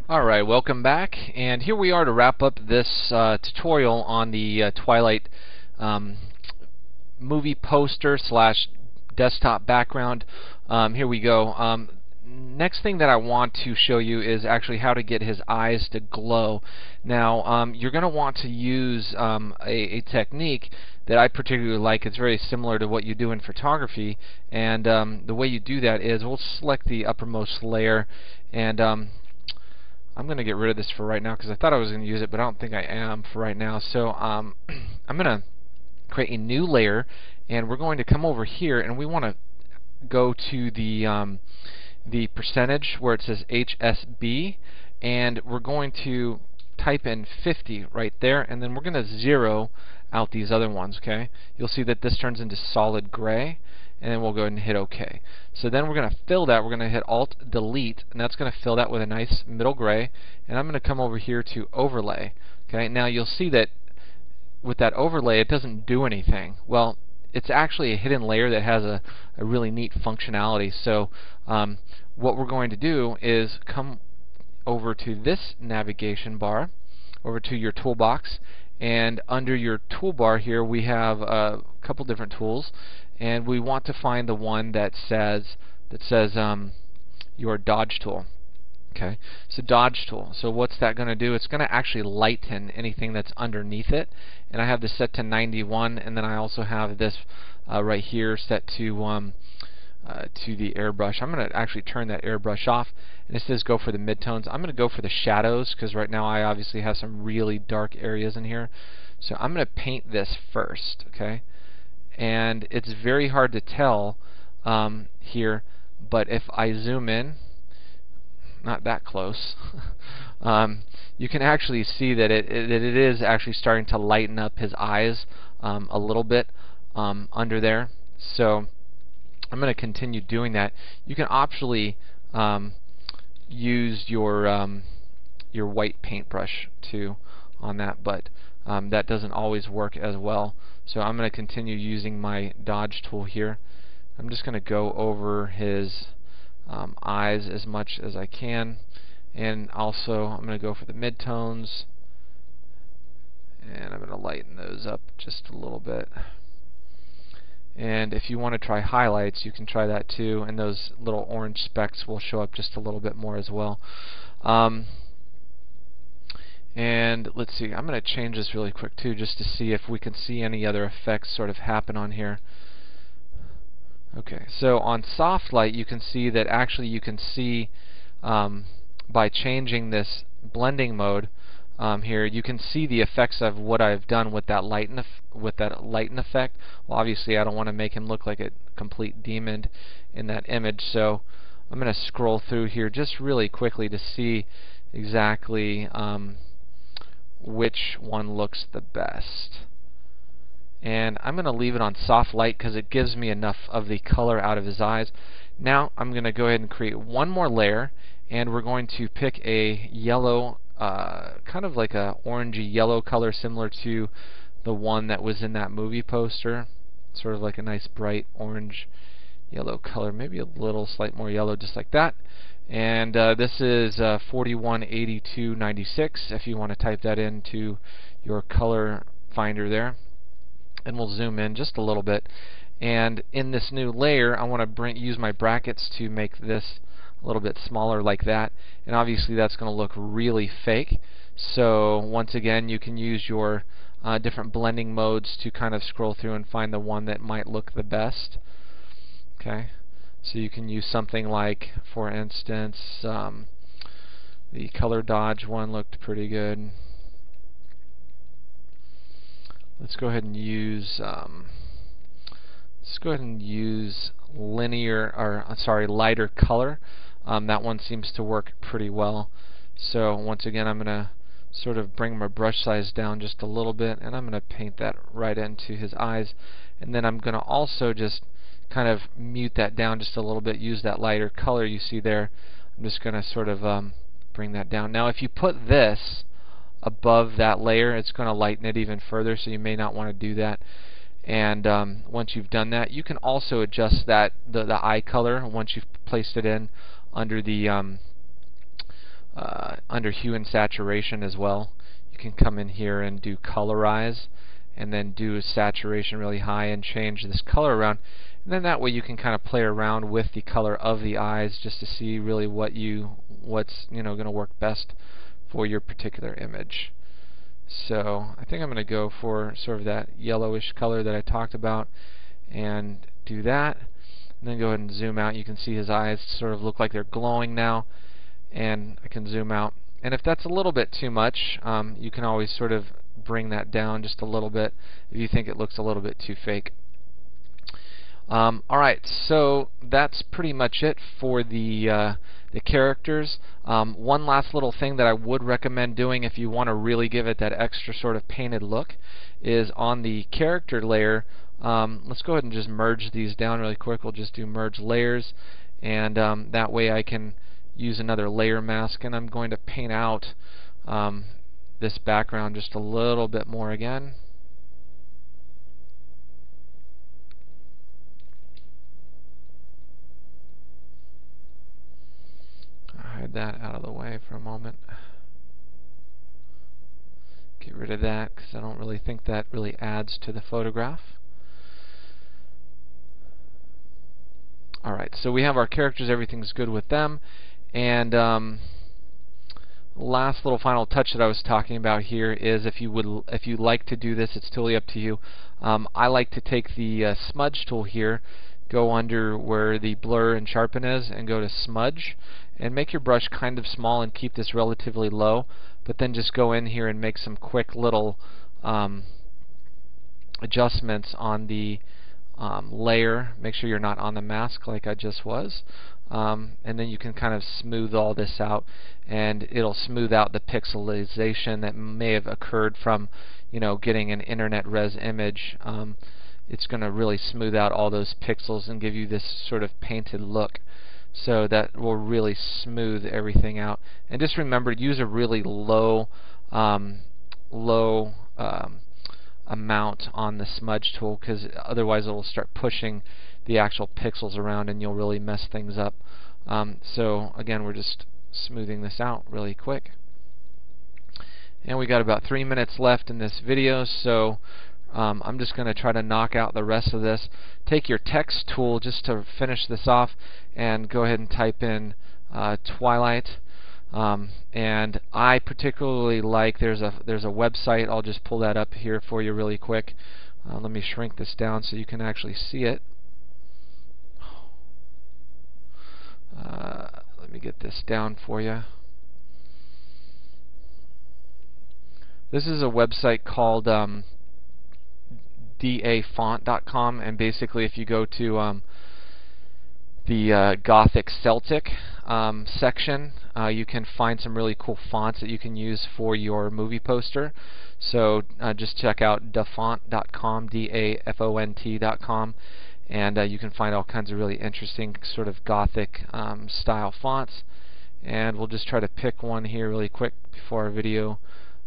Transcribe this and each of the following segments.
Alright, welcome back, and here we are to wrap up this tutorial on the Twilight movie poster slash desktop background. Here we go. Next thing that I want to show you is actually how to get his eyes to glow. Now, you're going to want to use a technique that I particularly like. It's very similar to what you do in photography, and the way you do that is we'll select the uppermost layer, and I'm going to get rid of this for right now because I thought I was going to use it, but I don't think I am for right now. So I'm going to create a new layer, and we're going to come over here, and we want to go to the percentage where it says HSB, and we're going to type in 50 right there, and then we're going to zero out these other ones. Okay, you'll see that this turns into solid gray, and then we'll go ahead and hit OK. So then we're going to fill that. We're going to hit Alt Delete, and that's going to fill that with a nice middle gray. And I'm going to come over here to Overlay. Okay, now you'll see that with that overlay, it doesn't do anything. Well, it's actually a hidden layer that has a really neat functionality. So what we're going to do is come over to this navigation bar, over to your toolbox, and under your toolbar here we have a couple different tools, and we want to find the one that says your dodge tool. Okay, so dodge tool. So what's that going to do? It's going to actually lighten anything that's underneath it, and I have this set to 91, and then I also have this right here set to the airbrush. I'm going to actually turn that airbrush off, and it says go for the midtones. I'm going to go for the shadows because right now I obviously have some really dark areas in here. So I'm going to paint this first, okay? And it's very hard to tell here, but if I zoom in, not that close, you can actually see that it is actually starting to lighten up his eyes a little bit under there. So I'm going to continue doing that. You can optionally use your white paintbrush too on that, but that doesn't always work as well. So I'm going to continue using my dodge tool here. I'm just going to go over his eyes as much as I can, and also I'm going to go for the midtones, and I'm going to lighten those up just a little bit. And if you want to try highlights, you can try that too, and those little orange specks will show up just a little bit more as well. And let's see, I'm going to change this really quick too, just to see if we can see any other effects sort of happen on here. Okay, so on soft light you can see that actually you can see by changing this blending mode here, you can see the effects of what I've done with that lighten effect. Well, obviously I don't want to make him look like a complete demon in that image, so I'm going to scroll through here just really quickly to see exactly which one looks the best. And I'm going to leave it on soft light because it gives me enough of the color out of his eyes. Now I'm going to go ahead and create one more layer, and we're going to pick a yellow, kind of like a orangey yellow color similar to the one that was in that movie poster. Sort of like a nice bright orange yellow color, maybe a little slight more yellow, just like that. And this is 418296 if you want to type that into your color finder there. And we'll zoom in just a little bit. And in this new layer, I want to use my brackets to make this a little bit smaller like that. And obviously that's going to look really fake. So once again, you can use your different blending modes to kind of scroll through and find the one that might look the best. Okay, so you can use something like, for instance, the color dodge one looked pretty good. Let's go ahead and use lighter color. That one seems to work pretty well. So once again, I'm going to sort of bring my brush size down just a little bit, and I'm going to paint that right into his eyes. And then I'm going to also just kind of mute that down just a little bit, use that lighter color you see there. I'm just going to sort of bring that down. Now if you put this above that layer, it's going to lighten it even further, so you may not want to do that. And once you've done that, you can also adjust that the eye color once you've placed it in under the under hue and saturation as well. You can come in here and do colorize, and then do saturation really high and change this color around. And then that way you can kind of play around with the color of the eyes just to see really what's going to work best for your particular image. So I think I'm going to go for sort of that yellowish color that I talked about and do that. And then go ahead and zoom out. You can see his eyes sort of look like they're glowing now. And I can zoom out. And if that's a little bit too much, you can always sort of bring that down just a little bit if you think it looks a little bit too fake. Alright, so that's pretty much it for the characters. One last little thing that I would recommend doing if you want to really give it that extra sort of painted look is on the character layer. Let's go ahead and just merge these down really quick. We'll just do merge layers, and that way I can use another layer mask, and I'm going to paint out this background just a little bit more again. Hide that out of the way for a moment. Get rid of that because I don't really think that really adds to the photograph. Alright, so we have our characters, everything's good with them, and last little final touch that I was talking about here is if you like to do this, it's totally up to you. I like to take the smudge tool here, go under where the blur and sharpen is, and go to smudge, and make your brush kind of small and keep this relatively low, but then just go in here and make some quick little adjustments on the layer. Make sure you're not on the mask like I just was, and then you can kind of smooth all this out, and it'll smooth out the pixelization that may have occurred from getting an internet res image. It's going to really smooth out all those pixels and give you this sort of painted look. So that will really smooth everything out. And just remember to use a really low amount on the smudge tool, because otherwise it will start pushing the actual pixels around and you'll really mess things up. So again, we're just smoothing this out really quick. And we got about 3 minutes left in this video, so I'm just going to try to knock out the rest of this. Take your text tool just to finish this off and go ahead and type in Twilight. And I particularly like, there's a website. I'll just pull that up here for you really quick. Let me shrink this down so you can actually see it. Let me get this down for you. This is a website called dafont.com, and basically if you go to the Gothic Celtic section, you can find some really cool fonts that you can use for your movie poster. So just check out dafont.com, dafont.com, and you can find all kinds of really interesting sort of Gothic style fonts. And we'll just try to pick one here really quick before our video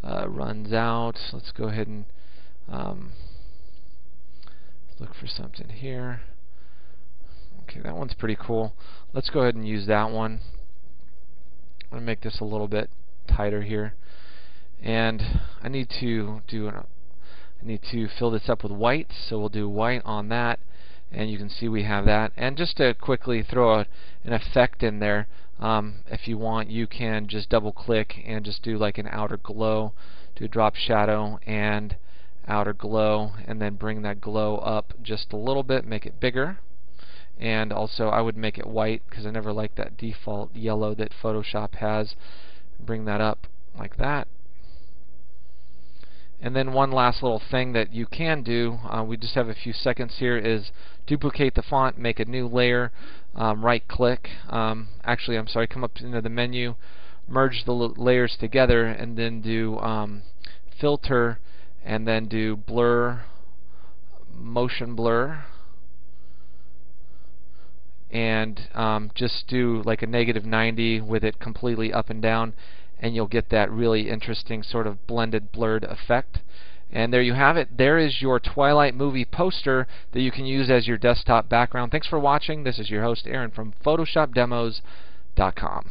runs out. Let's go ahead and look for something here. Okay, that one's pretty cool. Let's go ahead and use that one. I'm going to make this a little bit tighter here, and I need to fill this up with white, so we'll do white on that, and you can see we have that. And just to quickly throw an effect in there, if you want, you can just double click and just do like an outer glow, do a drop shadow and outer glow, and then bring that glow up just a little bit, make it bigger. And also I would make it white because I never like that default yellow that Photoshop has. Bring that up like that. And then one last little thing that you can do, we just have a few seconds here, is duplicate the font, make a new layer, right click, actually I'm sorry, come up into the menu, merge the layers together, and then do filter, and then do blur, motion blur, and just do like a -90 with it completely up and down, and you'll get that really interesting sort of blended blurred effect. And there you have it. There is your Twilight movie poster that you can use as your desktop background. Thanks for watching. This is your host Aaron from PhotoshopDemos.com.